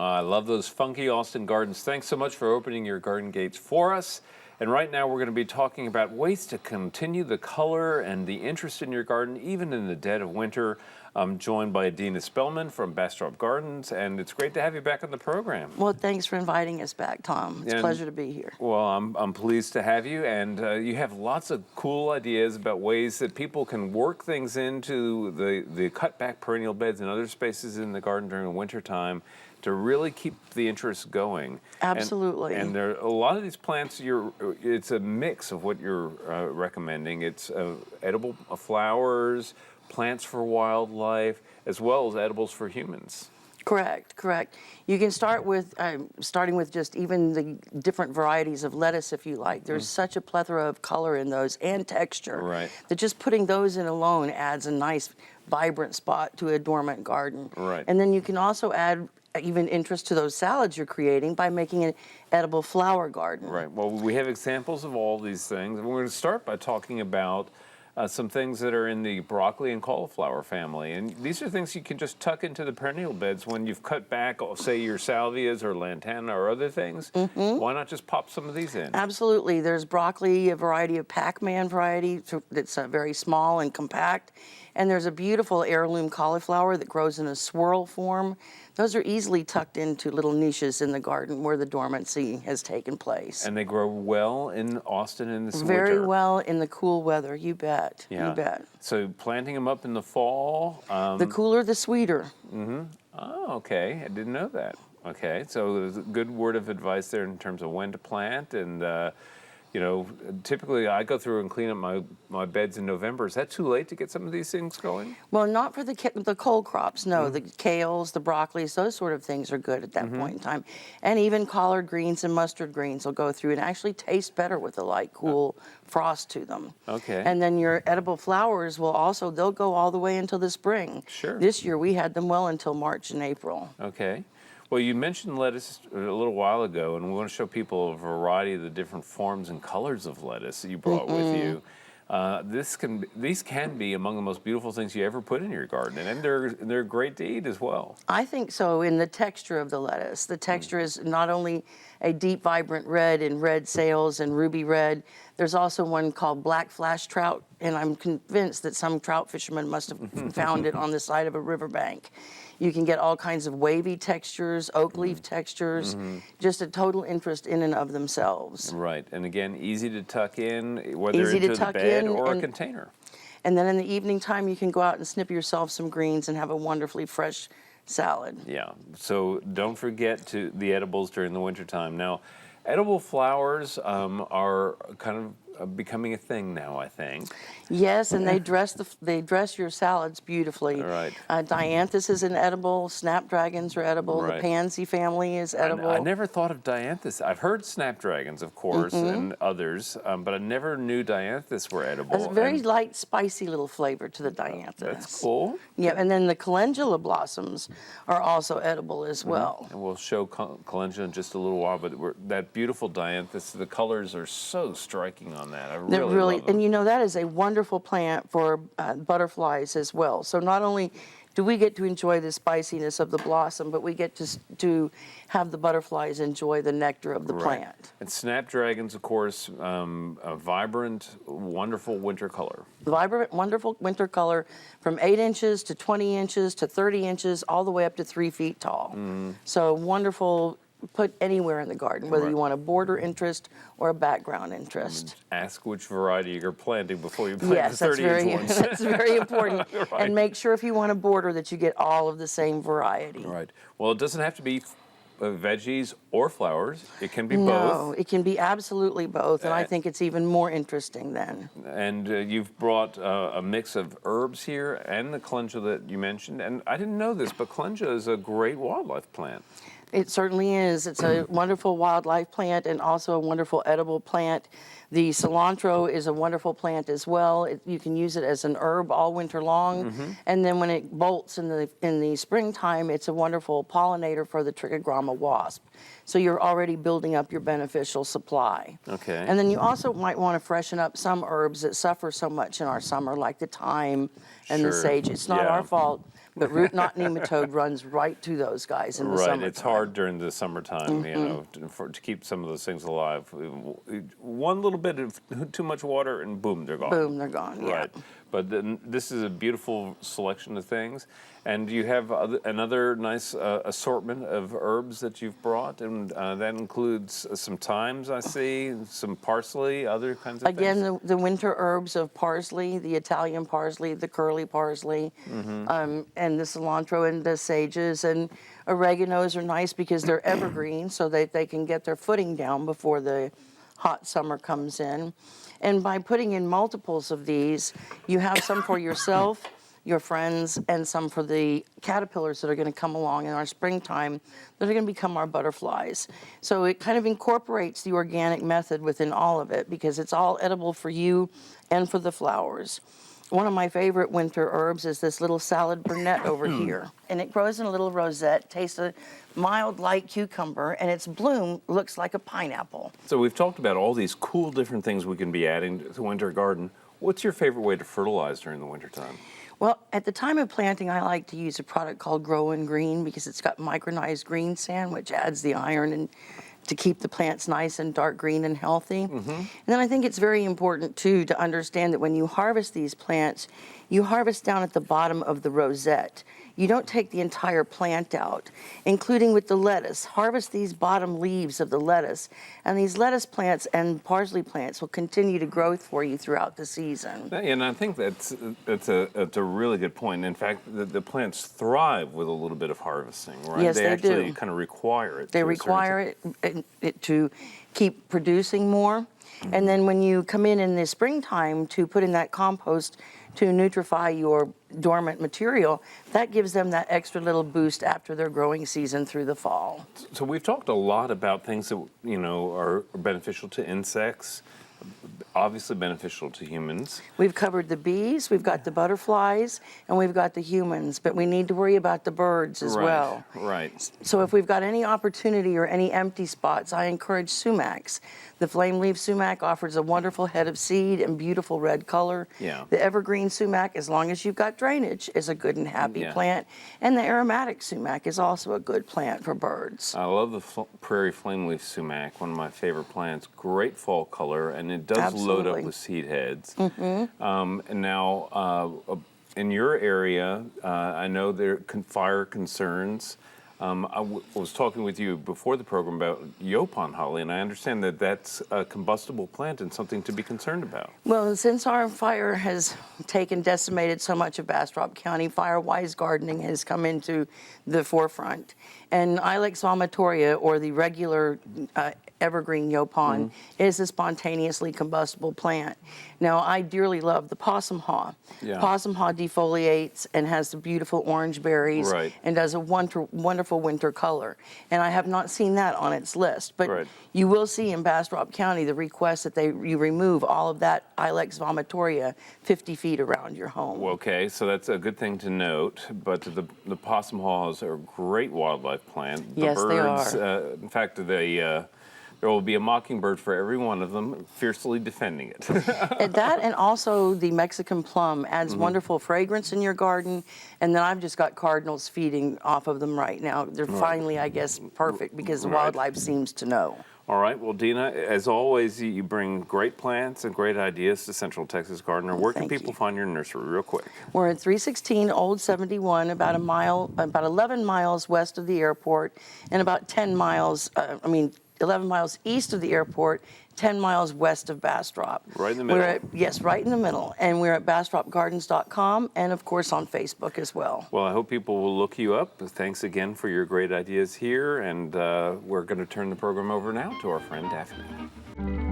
I love those funky Austin gardens. Thanks so much for opening your garden gates for us. And right now we're going to be talking about ways to continue the color and the interest in your garden, even in the dead of winter. I'm joined by Adina Spellman from Bastrop Gardens, and it's great to have you back on the program. Well, thanks for inviting us back, Tom. It's a pleasure to be here. Well, I'm pleased to have you, and you have lots of cool ideas about ways that people can work things into the cut-back perennial beds and other spaces in the garden during the winter time to really keep the interest going. Absolutely. And there are a lot of these plants, it's a mix of what you're recommending. It's edible flowers, plants for wildlife, as well as edibles for humans. Correct. You can start with, starting with just even the different varieties of lettuce, if you like. There's such a plethora of color in those and texture. Right. That just putting those in alone adds a nice, vibrant spot to a dormant garden. Right. And then you can also add even interest to those salads you're creating by making an edible flower garden. Right. Well, we have examples of all these things. And we're going to start by talking about some things that are in the broccoli and cauliflower family. And these are things you can just tuck into the perennial beds when you've cut back, say, your salvias or lantana or other things. Why not just pop some of these in? Absolutely. There's broccoli, a variety of Pac-Man variety that's very small and compact. And there's a beautiful heirloom cauliflower that grows in a swirl form. Those are easily tucked into little niches in the garden where the dormancy has taken place. And they grow well in Austin in this winter. Very well in the cool weather, you bet. Yeah. You bet. So planting them up in the fall. The cooler, the sweeter. Oh, okay. I didn't know that. Okay, so there's a good word of advice there in terms of when to plant. And, typically I go through and clean up my beds in November. Is that too late to get some of these things going? Well, not for the cold crops, no. The kales, the broccolis, those sort of things are good at that point in time. And even collard greens and mustard greens will go through and actually taste better with a light, cool frost to them. Okay. And then your edible flowers they'll go all the way until the spring. Sure. This year we had them well until March and April. Okay. Well, you mentioned lettuce a little while ago, and we want to show people a variety of the different forms and colors of lettuce that you brought with you. These can be among the most beautiful things you ever put in your garden, and they're great to eat as well. I think so. In the texture of the lettuce, the texture is not only a deep, vibrant red in red sails and ruby red. There's also one called black flash trout, and I'm convinced that some trout fishermen must have found it on the side of a riverbank. You can get all kinds of wavy textures, oak leaf textures, just a total interest in and of themselves. Right, and again, easy to tuck in, whether Easy to into the tuck bed in or a container. And then in the evening time, you can go out and snip yourself some greens and have a wonderfully fresh salad. Yeah, so don't forget the edibles during the wintertime. Now, edible flowers are kind of becoming a thing now, I think. Yes, and they dress your salads beautifully. Right. Dianthus is an edible. Snapdragons are edible. Right. The pansy family is edible. I never thought of dianthus. I've heard snapdragons, of course, and others, but I never knew dianthus were edible. It's a very light, spicy little flavor to the dianthus. That's cool. Yeah, and then the calendula blossoms are also edible as well. And we'll show calendula in just a little while, but that beautiful dianthus, the colors are so striking on that. I really love them. And that is a wonderful plant for butterflies as well. So not only do we get to enjoy the spiciness of the blossom, but we get to have the butterflies enjoy the nectar of the plant. And snapdragons, of course, a vibrant, wonderful winter color. Vibrant, wonderful winter color from 8 inches to 20 inches to 30 inches, all the way up to 3 feet tall. So wonderful. Put anywhere in the garden, whether you want a border interest or a background interest. Ask which variety you're planting before you plant the 30-inch ones. That's very important. Right. And make sure if you want a border that you get all of the same variety. Right. Well, it doesn't have to be veggies or flowers. It can be both. No, it can be absolutely both, and I think it's even more interesting then. And you've brought a mix of herbs here and the calendula that you mentioned. And I didn't know this, but calendula is a great wildlife plant. It certainly is. It's a wonderful wildlife plant and also a wonderful edible plant. The cilantro is a wonderful plant as well. You can use it as an herb all winter long. And then when it bolts in the springtime, it's a wonderful pollinator for the trichogramma wasp. So you're already building up your beneficial supply. Okay. And then you also might want to freshen up some herbs that suffer so much in our summer, like the thyme and the Sure. sage. It's not Yeah. our fault. But root knot nematode runs right to those guys in the Right, summertime. it's hard during the summertime, you know, to keep some of those things alive. One little bit of too much water, and boom, they're gone. Boom, they're gone. Yeah. Right, but then this is a beautiful selection of things, and you have another nice assortment of herbs that you've brought, and that includes some thymes, I see, some parsley, other kinds of things. Again, the winter herbs of parsley, the Italian parsley, the curly parsley, and the cilantro and the sages, and oreganos are nice because they're evergreen, so that they can get their footing down before the hot summer comes in. And by putting in multiples of these, you have some for yourself, your friends, and some for the caterpillars that are going to come along in our springtime that are going to become our butterflies. So it kind of incorporates the organic method within all of it because it's all edible for you and for the flowers. One of my favorite winter herbs is this little salad burnet over here. And it grows in a little rosette, tastes a mild, light cucumber, and its bloom looks like a pineapple. So we've talked about all these cool different things we can be adding to the winter garden. What's your favorite way to fertilize during the wintertime? Well, at the time of planting, I like to use a product called Grow and Green because it's got micronized green sand, which adds the iron and to keep the plants nice and dark green and healthy. And then I think it's very important, too, to understand that when you harvest these plants, you harvest down at the bottom of the rosette. You don't take the entire plant out, including with the lettuce. Harvest these bottom leaves of the lettuce, and these lettuce plants and parsley plants will continue to grow for you throughout the season. And I think that's a really good point. In fact, the plants thrive with a little bit of harvesting, right? Yes, they actually do. kind of require it. They require it to keep producing more. And then when you come in the springtime to put in that compost to nutrify your dormant material, that gives them that extra little boost after their growing season through the fall. So we've talked a lot about things that, you know, are beneficial to insects, obviously beneficial to humans. We've covered the bees, we've got the butterflies, and we've got the humans, but we need to worry about the birds as well. Right. So if we've got any opportunity or any empty spots, I encourage sumacs. The flame leaf sumac offers a wonderful head of seed and beautiful red color. Yeah. The evergreen sumac, as long as you've got drainage, is a good and happy Yeah. plant. And the aromatic sumac is also a good plant for birds. I love the prairie flame leaf sumac, one of my favorite plants. Great fall color, and it does load up Absolutely. with seed heads. And now, in your area, I know there are fire concerns. I was talking with you before the program about Yaupon holly, and I understand that that's a combustible plant and something to be concerned about. Well, since our fire has decimated so much of Bastrop County, fire-wise gardening has come into the forefront. And Ilex vomitoria, or the regular evergreen Yaupon, is a spontaneously combustible plant. Now, I dearly love the possum haw. Yeah. Possum haw defoliates and has the beautiful orange berries Right. and does a wonderful winter color. And I have not seen that on its list. But Right. you will see in Bastrop County the request that you remove all of that Ilex vomitoria 50 feet around your home. Okay, so that's a good thing to note. But the possum haws are a great wildlife plant. The Yes, they birds, are. In fact, there will be a mockingbird for every one of them, fiercely defending it. And that, and also the Mexican plum adds wonderful fragrance in your garden. And then I've just got cardinals feeding off of them right now. They're finally, I guess, perfect because the Right. wildlife seems to know. All right, well, Dina, as always, you bring great plants and great ideas to Central Texas Gardener. Where can Thank people you. find your nursery, real quick? We're at 316 Old 71, about 11 miles west of the airport, and about 10 miles, 11 miles east of the airport, 10 miles west of Bastrop. Right in the middle. Yes, right in the middle. And we're at bastropgardens.com and, of course, on Facebook as well. Well, I hope people will look you up. Thanks again for your great ideas here, and we're going to turn the program over now to our friend Daphne.